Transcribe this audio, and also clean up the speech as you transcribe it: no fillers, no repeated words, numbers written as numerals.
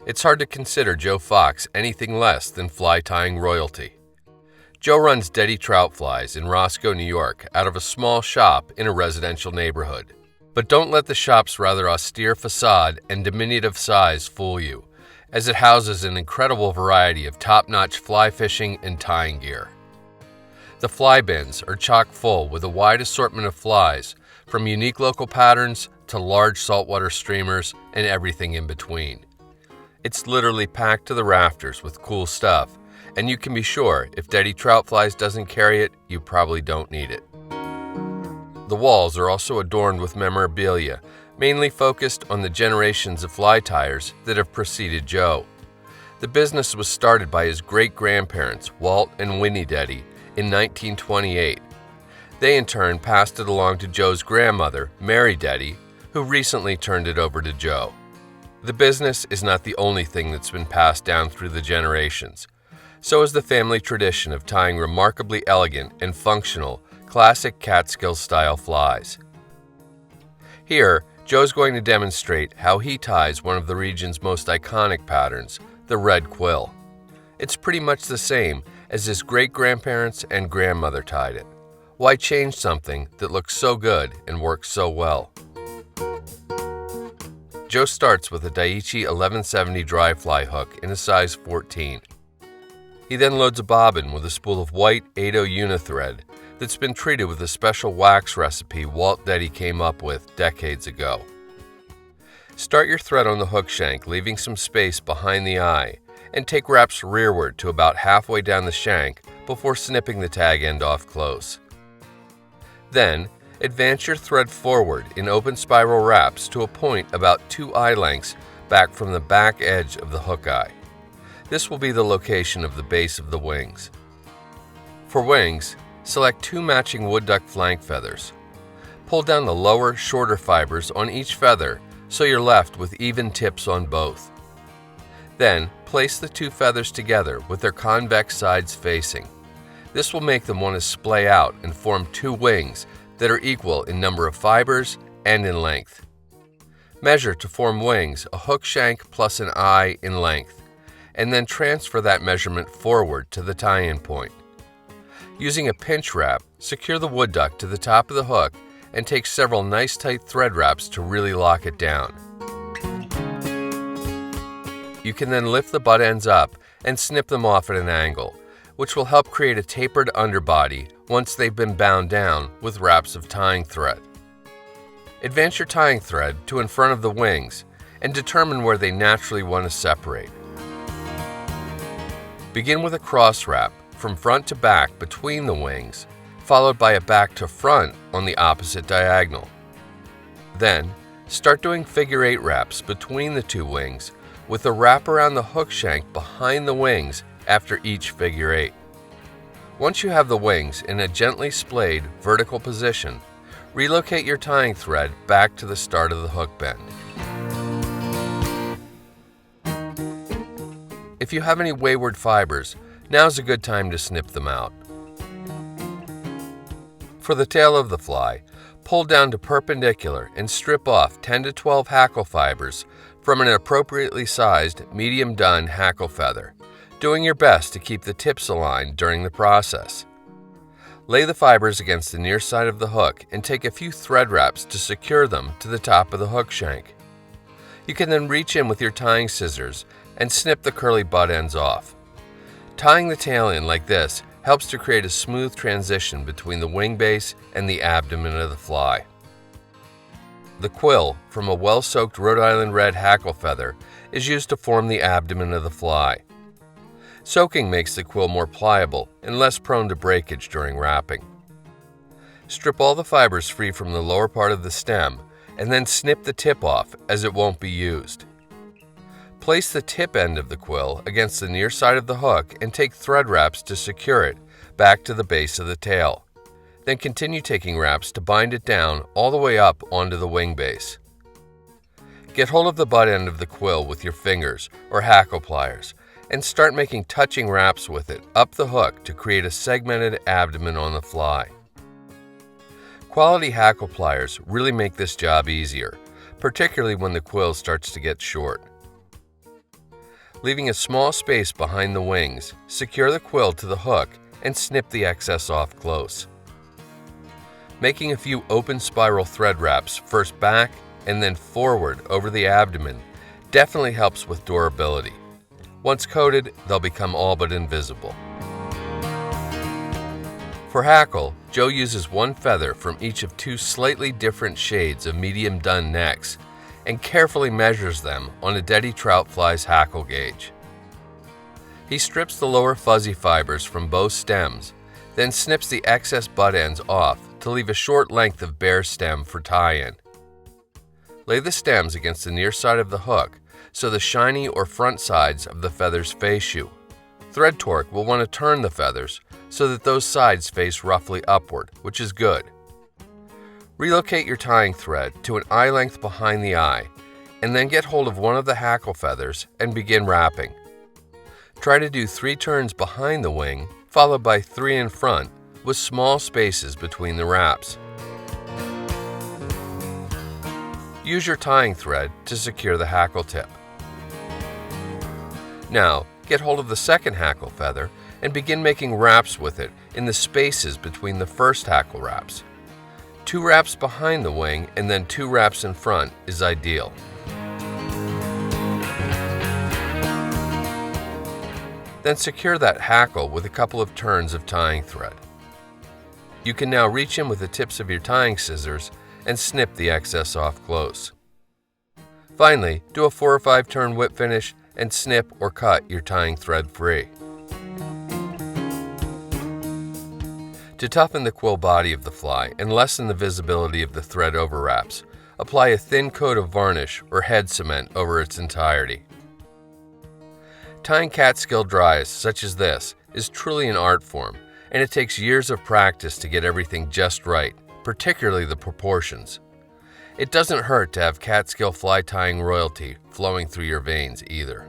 It's hard to consider Joe Fox anything less than fly tying royalty. Joe runs Dette trout flies in Roscoe, New York, out of a small shop in a residential neighborhood. But don't let the shop's rather austere facade and diminutive size fool you, as it houses an incredible variety of top-notch fly fishing and tying gear. The fly bins are chock full with a wide assortment of flies, from unique local patterns to large saltwater streamers and everything in between. It's literally packed to the rafters with cool stuff, and you can be sure if Dette trout flies doesn't carry it, you probably don't need it. The walls are also adorned with memorabilia, mainly focused on the generations of fly tyers that have preceded Joe. The business was started by his great-grandparents, Walt and Winnie Dette, in 1928. They in turn passed it along to Joe's grandmother, Mary Dette, who recently turned it over to Joe. The business is not the only thing that's been passed down through the generations. So is the family tradition of tying remarkably elegant and functional, classic Catskill-style flies. Here, Joe's going to demonstrate how he ties one of the region's most iconic patterns, the Red Quill. It's pretty much the same as his great-grandparents and grandmother tied it. Why change something that looks so good and works so well? Joe starts with a Daiichi 1170 dry fly hook in a size 14. He then loads a bobbin with a spool of white 8/0 unithread that's been treated with a special wax recipe Walt Dette came up with decades ago. Start your thread on the hook shank, leaving some space behind the eye, and take wraps rearward to about halfway down the shank before snipping the tag end off close. Then, advance your thread forward in open spiral wraps to a point about 2 eye lengths back from the back edge of the hook eye. This will be the location of the base of the wings. For wings, select 2 matching wood duck flank feathers. Pull down the lower, shorter fibers on each feather so you're left with even tips on both. Then, place the 2 feathers together with their convex sides facing. This will make them want to splay out and form 2 wings that are equal in number of fibers and in length. Measure to form wings a hook shank plus an eye in length, and then transfer that measurement forward to the tie-in point. Using a pinch wrap, secure the wood duck to the top of the hook and take several nice tight thread wraps to really lock it down. You can then lift the butt ends up and snip them off at an angle, which will help create a tapered underbody once they've been bound down with wraps of tying thread. Advance your tying thread to in front of the wings and determine where they naturally want to separate. Begin with a cross wrap from front to back between the wings, followed by a back to front on the opposite diagonal. Then, start doing figure 8 wraps between the 2 wings with a wrap around the hook shank behind the wings after each figure 8. Once you have the wings in a gently splayed vertical position, relocate your tying thread back to the start of the hook bend. If you have any wayward fibers, now's a good time to snip them out. For the tail of the fly, pull down to perpendicular and strip off 10 to 12 hackle fibers from an appropriately sized, medium done hackle feather, doing your best to keep the tips aligned during the process. Lay the fibers against the near side of the hook and take a few thread wraps to secure them to the top of the hook shank. You can then reach in with your tying scissors and snip the curly butt ends off. Tying the tail in like this helps to create a smooth transition between the wing base and the abdomen of the fly. The quill from a well-soaked Rhode Island red hackle feather is used to form the abdomen of the fly. Soaking makes the quill more pliable and less prone to breakage during wrapping. Strip all the fibers free from the lower part of the stem and then snip the tip off as it won't be used. Place the tip end of the quill against the near side of the hook and take thread wraps to secure it back to the base of the tail. Then continue taking wraps to bind it down all the way up onto the wing base. Get hold of the butt end of the quill with your fingers or hackle pliers and start making touching wraps with it up the hook to create a segmented abdomen on the fly. Quality hackle pliers really make this job easier, particularly when the quill starts to get short. Leaving a small space behind the wings, secure the quill to the hook and snip the excess off close. Making a few open spiral thread wraps first back and then forward over the abdomen definitely helps with durability. Once coated, they'll become all but invisible. For Hackle, Joe uses one feather from each of two slightly different shades of medium dun necks and carefully measures them on a Dette trout fly's hackle gauge. He strips the lower fuzzy fibers from both stems, then snips the excess butt ends off to leave a short length of bare stem for tie-in. Lay the stems against the near side of the hook so the shiny or front sides of the feathers face you. Thread torque will want to turn the feathers so that those sides face roughly upward, which is good. Relocate your tying thread to an eye length behind the eye, and then get hold of one of the hackle feathers and begin wrapping. Try to do 3 turns behind the wing, followed by 3 in front, with small spaces between the wraps. Use your tying thread to secure the hackle tip. Now, get hold of the second hackle feather and begin making wraps with it in the spaces between the first hackle wraps. 2 wraps behind the wing and then 2 wraps in front is ideal. Then secure that hackle with a couple of turns of tying thread. You can now reach in with the tips of your tying scissors and snip the excess off close. Finally, do a 4 or 5 turn whip finish and snip or cut your tying thread free. To toughen the quill body of the fly and lessen the visibility of the thread overwraps, apply a thin coat of varnish or head cement over its entirety. Tying Catskill dries, such as this, is truly an art form, and it takes years of practice to get everything just right, particularly the proportions. It doesn't hurt to have Catskill fly tying royalty flowing through your veins either.